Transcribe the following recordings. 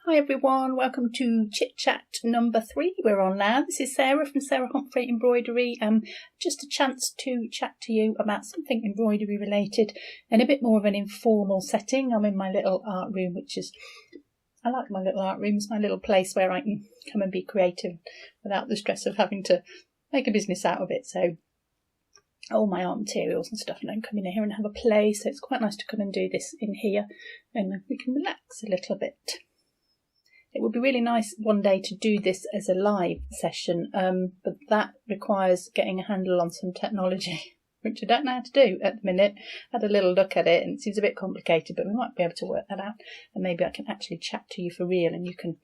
Hi everyone, welcome to Chit Chat number 3 we're on now. This is Sarah from Homfray Embroidery. Just a chance to chat to you about something embroidery related in a bit more of an informal setting. I'm in my little art room, I like my little art room. It's my little place where I can come and be creative without the stress of having to make a business out of it. So all my art materials and stuff don't come in here and have a play. So it's quite nice to come and do this in here and we can relax a little bit. It would be really nice one day to do this as a live session, but that requires getting a handle on some technology, which I don't know how to do at the minute. I had a little look at it and it seems a bit complicated, but we might be able to work that out. And maybe I can actually chat to you for real and you can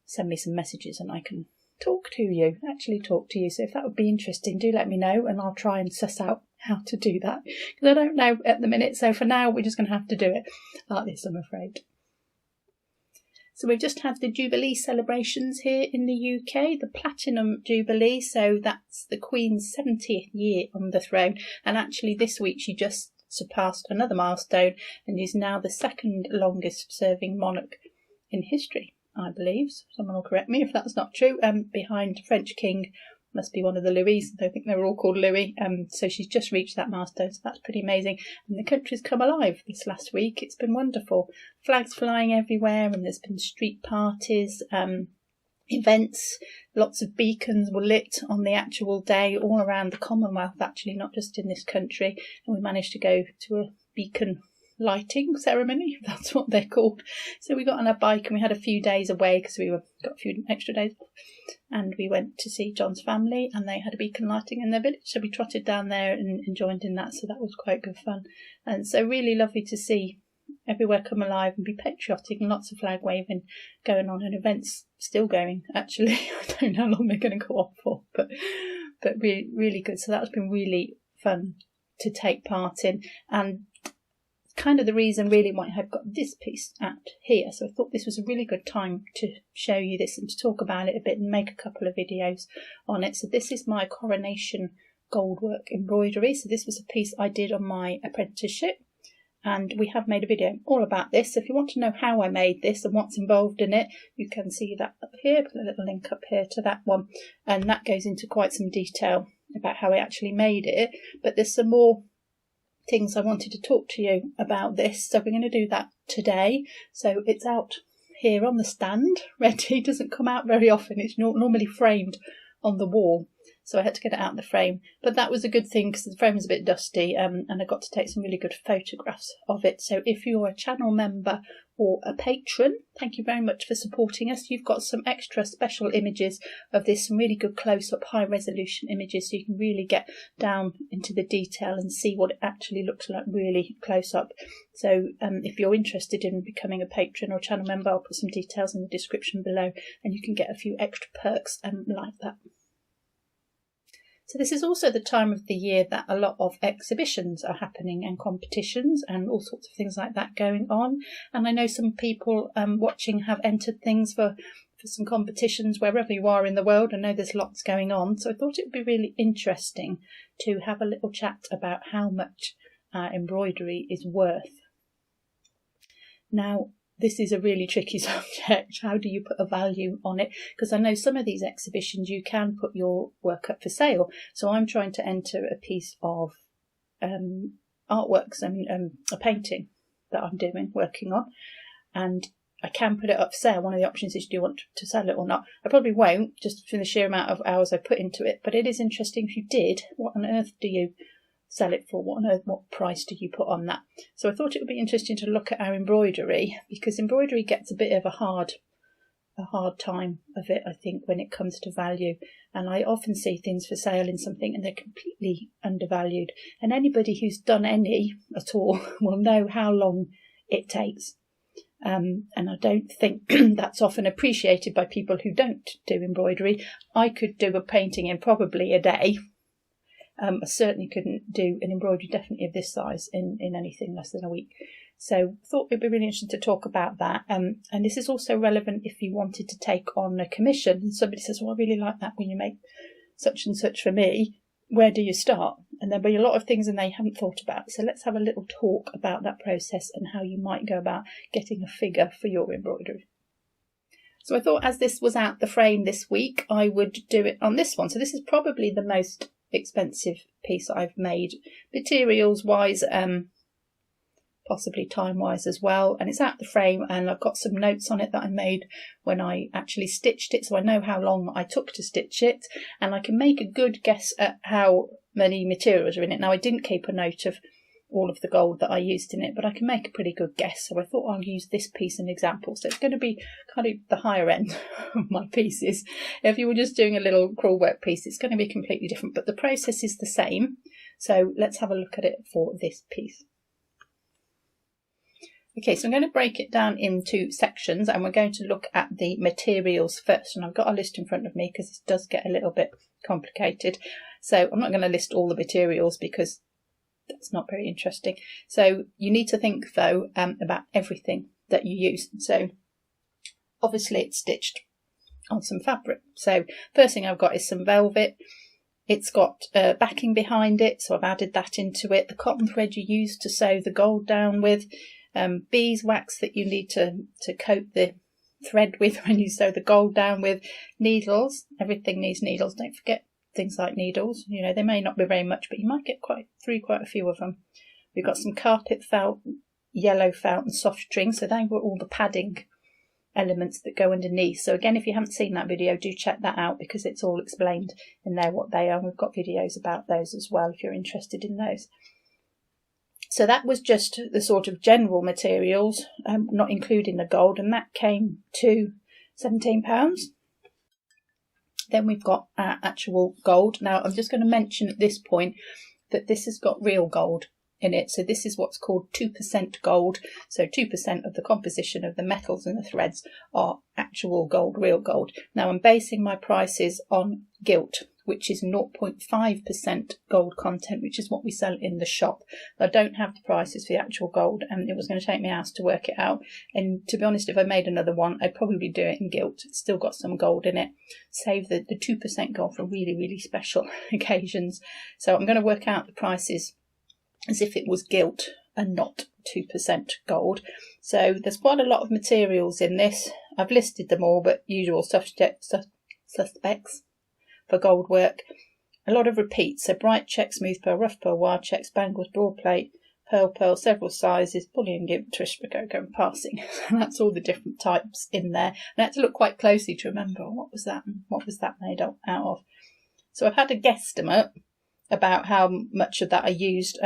send me some messages and I can actually talk to you. So if that would be interesting, do let me know and I'll try and suss out how to do that, because I don't know at the minute. So for now, we're just going to have to do it like this, I'm afraid. So we've just had the Jubilee celebrations here in the UK, the Platinum Jubilee. So that's the Queen's 70th year on the throne. And actually this week she just surpassed another milestone and is now the second longest serving monarch in history, I believe. Someone will correct me if that's not true. Behind French King, must be one of the Louis. I think they were all called Louis. So she's just reached that milestone. So that's pretty amazing. And the country's come alive this last week. It's been wonderful. Flags flying everywhere and there's been street parties, events. Lots of beacons were lit on the actual day all around the Commonwealth, actually, not just in this country. And we managed to go to a beacon lighting ceremony, if that's what they're called. So we got on a bike and we had a few days away because we got a few extra days off, and we went to see John's family and they had a beacon lighting in their village, so we trotted down there and joined in that. So that was quite good fun, and so really lovely to see everywhere come alive and be patriotic, and lots of flag waving going on and events still going, actually. I don't know how long they're going to go on for, but really, really good. So that's been really fun to take part in, and kind of the reason really why I've got this piece out here. So I thought this was a really good time to show you this and to talk about it a bit and make a couple of videos on it. So this is my coronation goldwork embroidery. So this was a piece I did on my apprenticeship and we have made a video all about this. So if you want to know how I made this and what's involved in it, you can see that up here. Put a little link up here to that one, and that goes into quite some detail about how I actually made it. But there's some more things I wanted to talk to you about this, so we're going to do that today. So it's out here on the stand ready. It doesn't come out very often, it's normally framed on the wall, so I had to get it out of the frame, but that was a good thing because the frame was a bit dusty, and I got to take some really good photographs of it. So if you're a channel member or a patron, thank you very much for supporting us. You've got some extra special images of this, some really good close-up high resolution images, so you can really get down into the detail and see what it actually looks like really close up. So if you're interested in becoming a patron or channel member, I'll put some details in the description below and you can get a few extra perks like that. So this is also the time of the year that a lot of exhibitions are happening and competitions and all sorts of things like that going on. And I know some people watching have entered things for some competitions wherever you are in the world. I know there's lots going on. So I thought it would be really interesting to have a little chat about how much embroidery is worth. Now, this is a really tricky subject. How do you put a value on it? Because I know some of these exhibitions you can put your work up for sale. So I'm trying to enter a piece of artworks and a painting that I'm working on. And I can put it up for sale. One of the options is, do you want to sell it or not? I probably won't, just for the sheer amount of hours I put into it. But it is interesting if you did. What on earth do you sell it for? What price do you put on that? So I thought it would be interesting to look at our embroidery, because embroidery gets a bit of a hard time of it, I think, when it comes to value. And I often see things for sale in something and they're completely undervalued. And anybody who's done any at all will know how long it takes. And I don't think that's often appreciated by people who don't do embroidery. I could do a painting in probably a day. I certainly couldn't do an embroidery definitely of this size in anything less than a week. So I thought it'd be really interesting to talk about that. And this is also relevant if you wanted to take on a commission and somebody says, well, I really like that when you make such and such for me. Where do you start? And there'll be a lot of things in there you haven't thought about. So let's have a little talk about that process and how you might go about getting a figure for your embroidery. So I thought as this was out the frame this week, I would do it on this one. So this is probably the most expensive piece I've made, materials wise, possibly time wise as well. And it's out the frame, and I've got some notes on it that I made when I actually stitched it, so I know how long I took to stitch it, and I can make a good guess at how many materials are in it. Now I didn't keep a note of all of the gold that I used in it, but I can make a pretty good guess, so I thought I'll use this piece as an example. So it's going to be kind of the higher end of my pieces. If you were just doing a little crewel work piece, it's going to be completely different, but the process is the same. So let's have a look at it for this piece. Okay, so I'm going to break it down into sections, and we're going to look at the materials first. And I've got a list in front of me because it does get a little bit complicated. So I'm not going to list all the materials because that's not very interesting. So you need to think though about everything that you use. So obviously it's stitched on some fabric. So first thing I've got is some velvet. It's got backing behind it, so I've added that into it. The cotton thread you use to sew the gold down with. Beeswax that you need to coat the thread with when you sew the gold down with. Needles, everything needs needles, don't forget things like needles. You know, they may not be very much, but you might get quite a few of them. We've got some carpet felt, yellow felt and soft string, so they were all the padding elements that go underneath. So again, if you haven't seen that video, do check that out because it's all explained in there what they are. We've got videos about those as well if you're interested in those. So that was just the sort of general materials, not including the gold, and that came to £17. Then we've got our actual gold. Now I'm just going to mention at this point that this has got real gold in it. So this is what's called 2% gold. So 2% of the composition of the metals and the threads are actual gold, real gold. Now I'm basing my prices on gilt, which is 0.5% gold content, which is what we sell in the shop. I don't have the prices for the actual gold, and it was going to take me hours to work it out. And to be honest, if I made another one, I'd probably do it in gilt. It's still got some gold in it. Save the 2% gold for really, really special occasions. So I'm going to work out the prices as if it was gilt and not 2% gold. So there's quite a lot of materials in this. I've listed them all, but usual suspects for gold work. A lot of repeats, so bright check, smooth pearl, rough pearl, wire checks, bangles, broad plate, pearl, several sizes, bullion, gilt, twist, rococo and passing. That's all the different types in there. And I had to look quite closely to remember what was that and what was that made out of. So I've had a guesstimate about how much of that I used.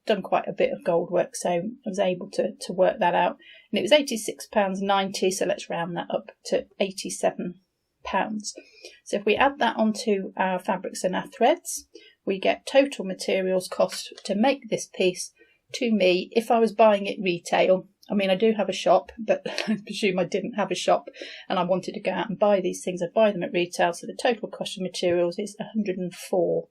Done quite a bit of gold work, so I was able to work that out. And it was £86.90, so let's round that up to £87. So if we add that onto our fabrics and our threads, we get total materials cost to make this piece to me. If I was buying it retail, I mean I do have a shop, but I presume I didn't have a shop and I wanted to go out and buy these things, I'd buy them at retail. So the total cost of materials is £104.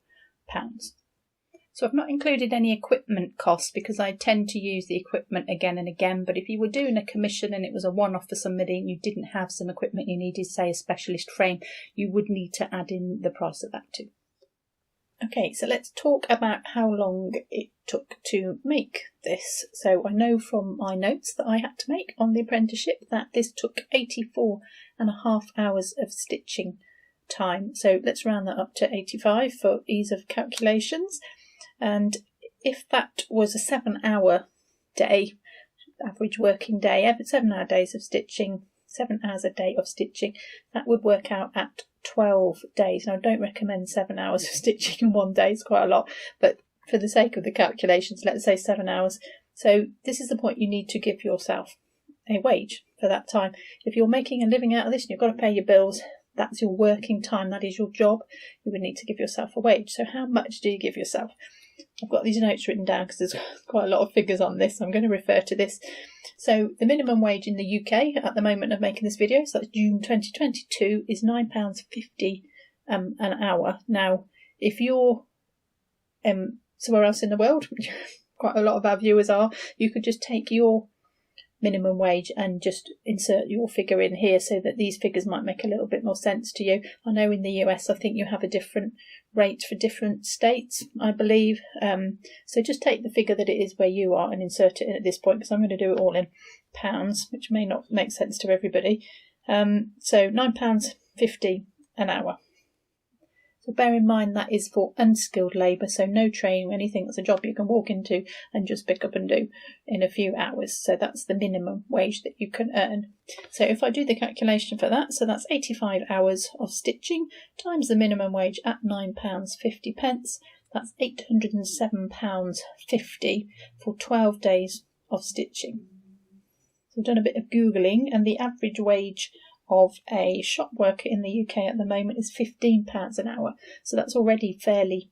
So I've not included any equipment costs because I tend to use the equipment again and again. But if you were doing a commission and it was a one-off for somebody and you didn't have some equipment, you needed, say, a specialist frame, you would need to add in the price of that too. Okay, so let's talk about how long it took to make this. So I know from my notes that I had to make on the apprenticeship that this took 84.5 hours of stitching time. So let's round that up to 85 for ease of calculations. And if that was a 7-hour day, average working day, 7-hour days of stitching, 7 hours a day of stitching, that would work out at 12 days. Now I don't recommend 7 hours of stitching in one day, it's quite a lot, but for the sake of the calculations, let's say 7 hours. So this is the point you need to give yourself a wage for that time. If you're making a living out of this and you've got to pay your bills, that's your working time, that is your job, you would need to give yourself a wage. So how much do you give yourself? I've got these notes written down because there's quite a lot of figures on this. I'm going to refer to this. So the minimum wage in the UK at the moment of making this video, so that's June 2022, is £9.50 an hour. Now, if you're somewhere else in the world, which quite a lot of our viewers are, you could just take your minimum wage and just insert your figure in here so that these figures might make a little bit more sense to you. I know in the US I think you have a different rate for different states, I believe. So just take the figure that it is where you are and insert it in at this point, because I'm going to do it all in pounds, which may not make sense to everybody. So £9.50 an hour. So bear in mind that is for unskilled labour, so no training, anything that's a job you can walk into and just pick up and do in a few hours. So that's the minimum wage that you can earn. So if I do the calculation for that, so that's 85 hours of stitching times the minimum wage at £9.50. That's £807.50 for 12 days of stitching. So I've done a bit of Googling, and the average wage of a shop worker in the UK at the moment is £15 an hour. So that's already fairly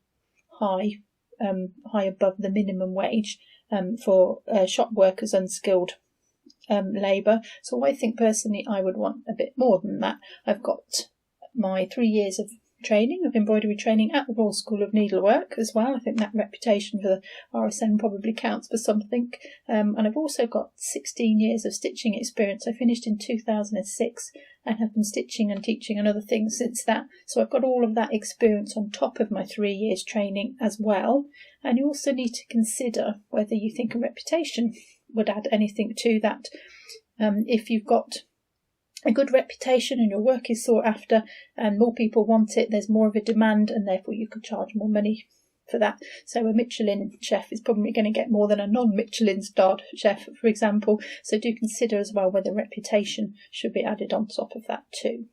high, high above the minimum wage for shop workers, unskilled labour. So I think personally I would want a bit more than that. I've got my 3 years of training, of embroidery training at the Royal School of Needlework as well. I think that reputation for the RSN probably counts for something. And I've also got 16 years of stitching experience. I finished in 2006 and have been stitching and teaching and other things since that. So I've got all of that experience on top of my 3 years training as well. And you also need to consider whether you think a reputation would add anything to that. If you've got a good reputation and your work is sought after and more people want it, there's more of a demand, and therefore you could charge more money for that. So a Michelin chef is probably going to get more than a non-Michelin starred chef, for example. So do consider as well whether reputation should be added on top of that too.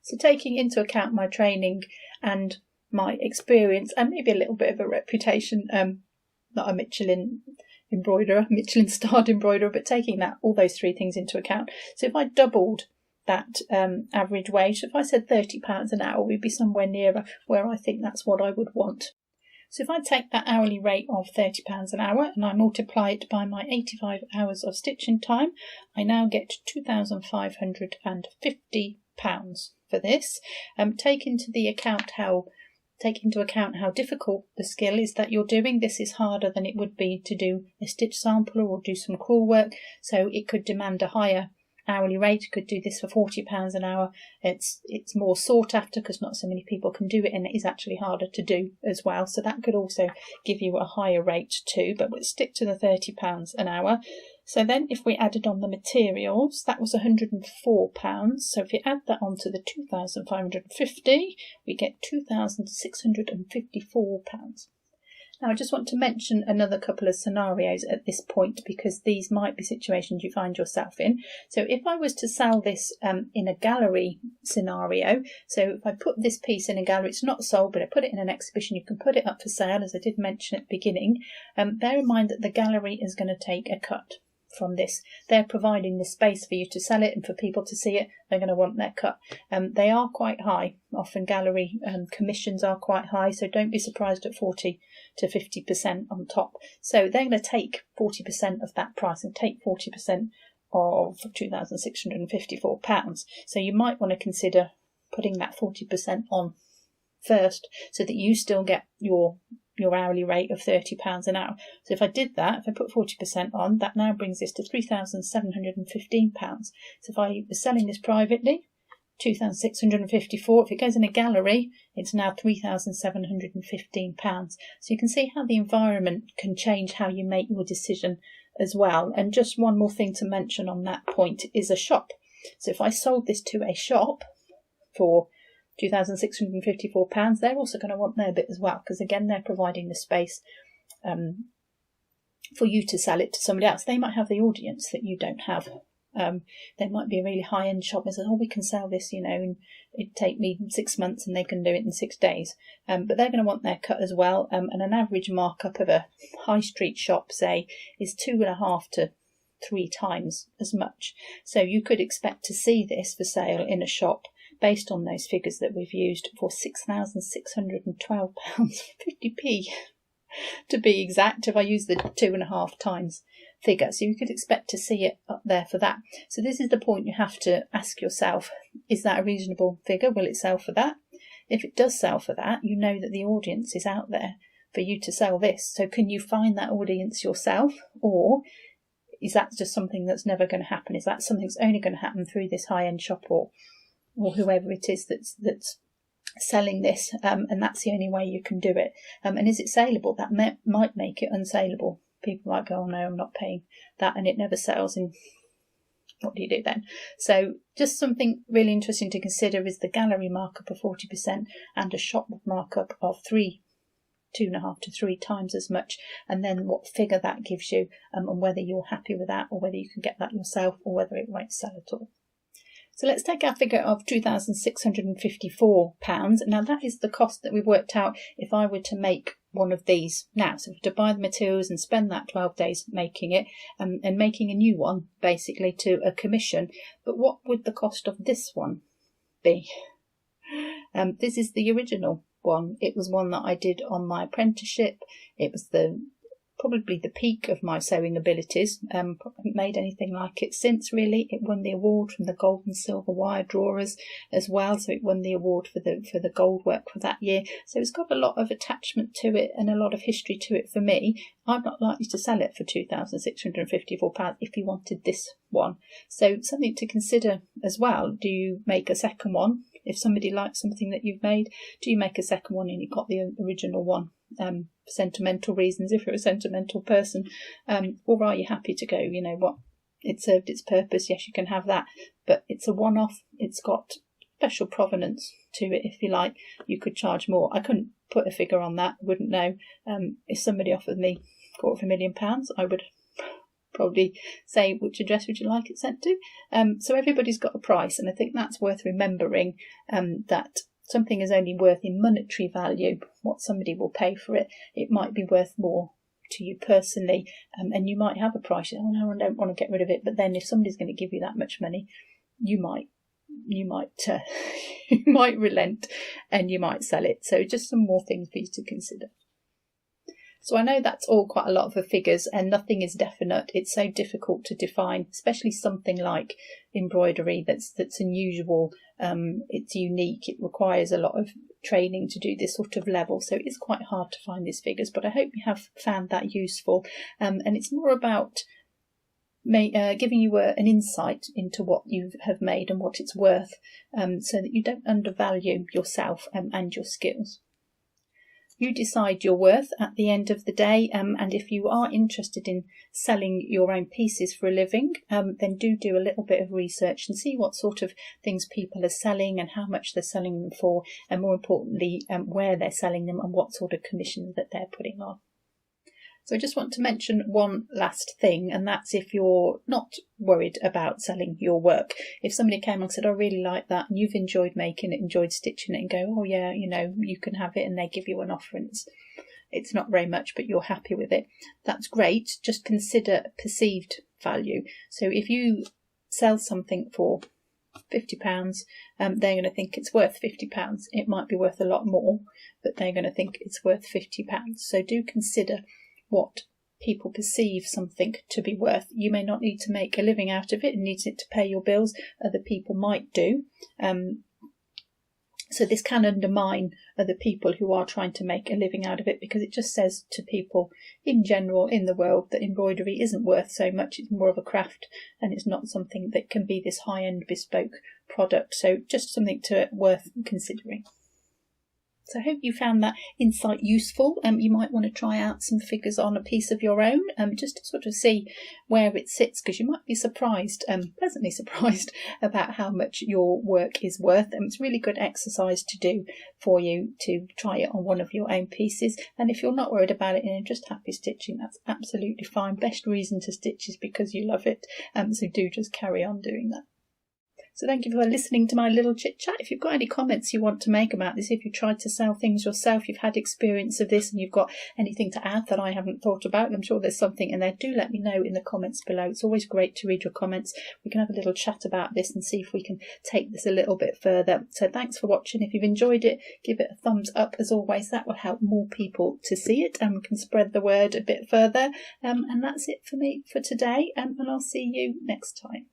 So taking into account my training and my experience and maybe a little bit of a reputation, not a Michelin embroiderer, Michelin starred embroiderer, but taking that, all those three things into account. So if I doubled that average wage, if I said £30 an hour, we'd be somewhere nearer where I think that's what I would want. So if I take that hourly rate of £30 an hour and I multiply it by my 85 hours of stitching time, I now get £2,550 for this. Take into account how difficult the skill is that you're doing. This is harder than it would be to do a stitch sampler or do some crewel work, so it could demand a higher hourly rate. You could do this for £40 an hour. It's more sought after because not so many people can do it, and it is actually harder to do as well, so that could also give you a higher rate too, but we'll stick to the £30 an hour. So then if we added on the materials, that was £104. So if you add that on to the £2,550, we get £2,654. Now I just want to mention another couple of scenarios at this point, because these might be situations you find yourself in. So if I was to sell this in a gallery scenario, so if I put this piece in a gallery, it's not sold, but I put it in an exhibition, you can put it up for sale, as I did mention at the beginning. Bear in mind that the gallery is going to take a cut from this. They're providing the space for you to sell it and for people to see it. They're going to want their cut. They are quite high. Often gallery commissions are quite high, so don't be surprised at 40 to 50% on top. So they're going to take 40% of that price and take 40% of £2,654. So you might want to consider putting that 40% on first, so that you still get your hourly rate of £30 an hour. So if I did that, if I put 40% on, that now brings this to £3,715. So if I was selling this privately, £2,654. If it goes in a gallery, it's now £3,715. So you can see how the environment can change how you make your decision as well. And just one more thing to mention on that point is a shop. So if I sold this to a shop for £2,654, they're also going to want their bit as well, because again they're providing the space for you to sell it to somebody else. They might have the audience that you don't have. There might be a really high-end shop that says, oh, we can sell this, and it'd take me 6 months and they can do it in 6 days. But they're going to want their cut as well. And an average markup of a high street shop, say, is 2.5 to 3 times as much. So you could expect to see this for sale in a shop, based on those figures that we've used, for £6,612.50p to be exact, if I use the 2.5 times figure. So you could expect to see it up there for that. So this is the point you have to ask yourself, is that a reasonable figure? Will it sell for that? If it does sell for that, you know that the audience is out there for you to sell this. So can you find that audience yourself, or is that just something that's never going to happen? Is that something that's only going to happen through this high-end shop or whoever it is that's selling this, and that's the only way you can do it? And is it saleable? That might make it unsaleable. People might go, oh no, I'm not paying that, and it never sells in what do you do then? So just something really interesting to consider is the gallery markup of 40% and a shop markup of 2.5 to 3 times as much, and then what figure that gives you, and whether you're happy with that, or whether you can get that yourself, or whether it won't sell at all. So let's take our figure of £2,654. Now that is the cost that we've worked out if I were to make one of these now. So to buy the materials and spend that 12 days making it, and making a new one basically to a commission. But what would the cost of this one be? This is the original one. It was one that I did on my apprenticeship. It was probably the peak of my sewing abilities. Haven't made anything like it since, really. It won the award from the gold and silver wire drawers as well, so it won the award for the gold work for that year. So it's got a lot of attachment to it and a lot of history to it for me. I'm not likely to sell it for £2,654 if you wanted this one. So something to consider as well. Do you make a second one? If somebody likes something that you've made, do you make a second one and you've got the original one? For sentimental reasons, if you're a sentimental person, or are you happy to go, you know what, it served its purpose, yes, you can have that, but it's a one-off, it's got special provenance to it, if you like. You could charge more. I couldn't put a figure on that, wouldn't know. If somebody offered me £250,000, I would probably say, which address would you like it sent to? So everybody's got a price, and I think that's worth remembering, that something is only worth in monetary value what somebody will pay for it. It might be worth more to you personally, and you might have a price. Oh no, I don't want to get rid of it. But then if somebody's going to give you that much money, you might you might relent and you might sell it. So just some more things for you to consider. So I know that's all quite a lot of figures and nothing is definite. It's so difficult to define, especially something like embroidery that's unusual. It's unique. It requires a lot of training to do this sort of level. So it's quite hard to find these figures, but I hope you have found that useful. And it's more about giving you an insight into what you have made and what it's worth, so that you don't undervalue yourself and your skills. You decide your worth at the end of the day, and if you are interested in selling your own pieces for a living, then do a little bit of research and see what sort of things people are selling and how much they're selling them for, and more importantly, where they're selling them and what sort of commissions that they're putting on. So I just want to mention one last thing, and that's if you're not worried about selling your work. If somebody came and said, I really like that, and you've enjoyed making it, enjoyed stitching it, and go, oh yeah, you know, you can have it, and they give you an offer, and it's not very much, but you're happy with it, that's great. Just consider perceived value. So if you sell something for £50, they're going to think it's worth £50. It might be worth a lot more, but they're going to think it's worth £50. So do consider what people perceive something to be worth. You may not need to make a living out of it and need it to pay your bills. Other people might do. So this can undermine other people who are trying to make a living out of it, because it just says to people in general in the world that embroidery isn't worth so much. It's more of a craft, and it's not something that can be this high-end bespoke product. So just something worth considering. So I hope you found that insight useful. You might want to try out some figures on a piece of your own, just to sort of see where it sits, because you might be surprised, pleasantly surprised, about how much your work is worth. And it's a really good exercise to do for you to try it on one of your own pieces. And if you're not worried about it and you're just happy stitching, that's absolutely fine. Best reason to stitch is because you love it. So do just carry on doing that. So thank you for listening to my little chit chat. If you've got any comments you want to make about this, if you've tried to sell things yourself, you've had experience of this and you've got anything to add that I haven't thought about, I'm sure there's something in there, do let me know in the comments below. It's always great to read your comments. We can have a little chat about this and see if we can take this a little bit further. So thanks for watching. If you've enjoyed it, give it a thumbs up. As always, that will help more people to see it and we can spread the word a bit further. And that's it for me for today, and I'll see you next time.